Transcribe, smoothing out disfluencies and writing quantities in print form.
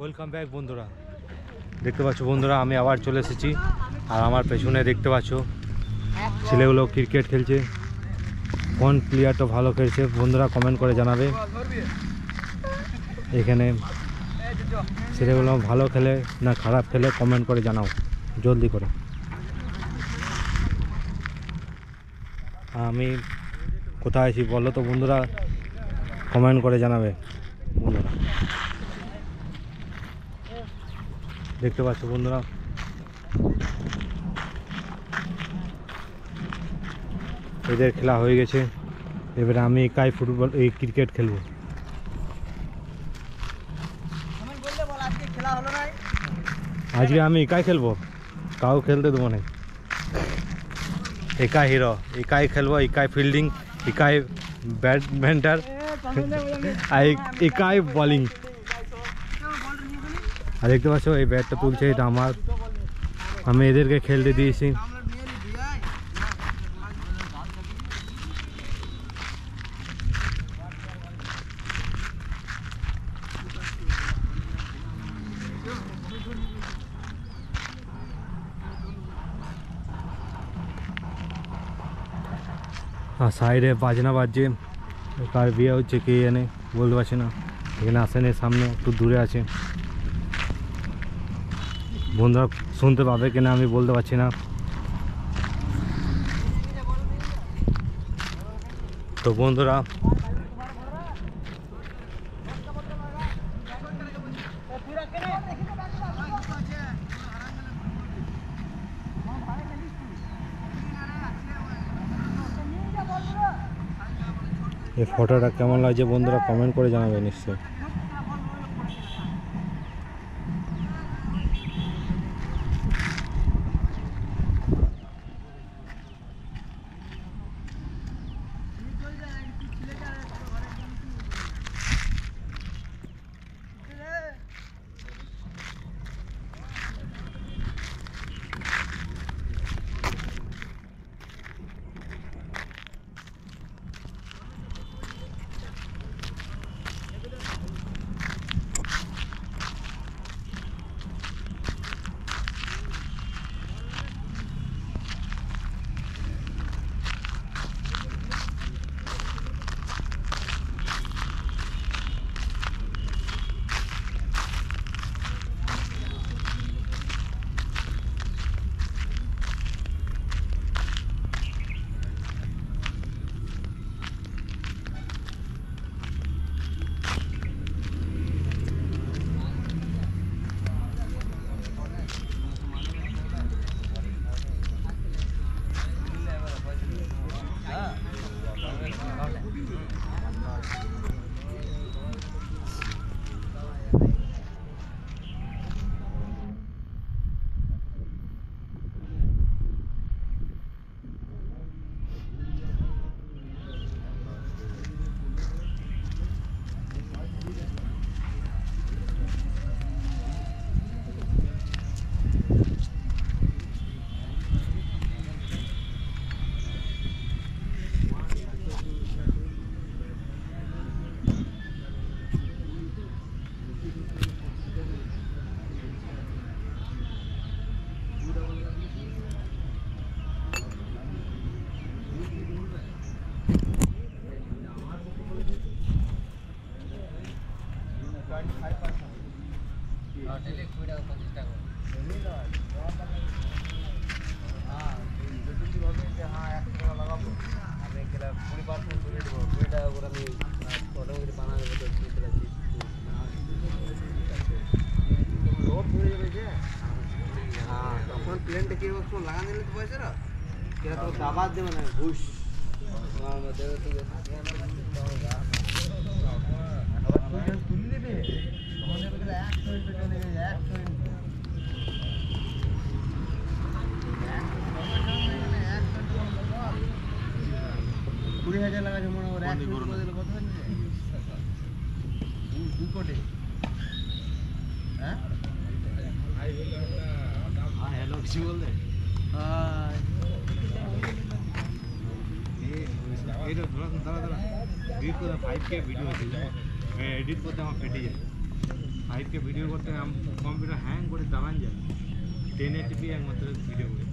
Welcome back বন্ধুরা। দেখতে পাচ্ছ বন্ধুরা, আমি আবার চলে এসেছি। আর আমার পেছনে দেখতে পাচ্ছ ছেলেগুলো ক্রিকেট খেলছে। কোন প্লেয়ারটা ভালো খেলছে বন্ধুরা কমেন্ট করে জানাবে। এখানে ছেলেগুলো ভালো খেলে না খারাপ খেলে কমেন্ট করে জানাও জলদি করে। আমি কোথায় আছি বলো তো বন্ধুরা, কমেন্ট করে জানাবে বন্ধুরা। দেখতে পাচ্ছ বন্ধুরা, এদের খেলা হয়ে গেছে। এবারে আমি একাই ক্রিকেট খেলবো। আজকে আমি একাই খেলবো, কাউ খেলতে দেবো না। একাই হিরো, একাই খেলবো, একাই ফিল্ডিং, একাই ব্যাটম্যান্টার আর একাই বলিং। আর দেখতে পাচ্ছ এই ব্যাটটা তুলছে, এটা আমার, আমি এদেরকে খেলতে দিয়েছি। আর সাইডে বাজনা বাজছে, কার বিয়ে হচ্ছে কে জানে, বলতে পারছি না। এখানে আসেনি, সামনে একটু দূরে আছে। বন্ধুরা শুনতে পাবে কিনা আমি বলতে পারছি না। তো বন্ধুরা এই ফটোটা কেমন লাগছে বন্ধুরা কমেন্ট করে জানাবে নিশ্চয়ই। প্লেনটা কি লাগান দিলে তো পয়সা তো দাবাত দেবে না ঘুষ তুলে দেবে 20,000 লাগাছে মনে হয় 1 কত দু কোটি। হ্যাঁ হ্যালো কিছু বললে এটা দাঁড়া 5K ভিডিও আছে, এডিট করতে আমার ফেটে যায়। ফাইভকে ভিডিও করতে কম্পিউটার হ্যাং করে দাঁড়ান যায় 1080p একমাত্র ভিডিও করে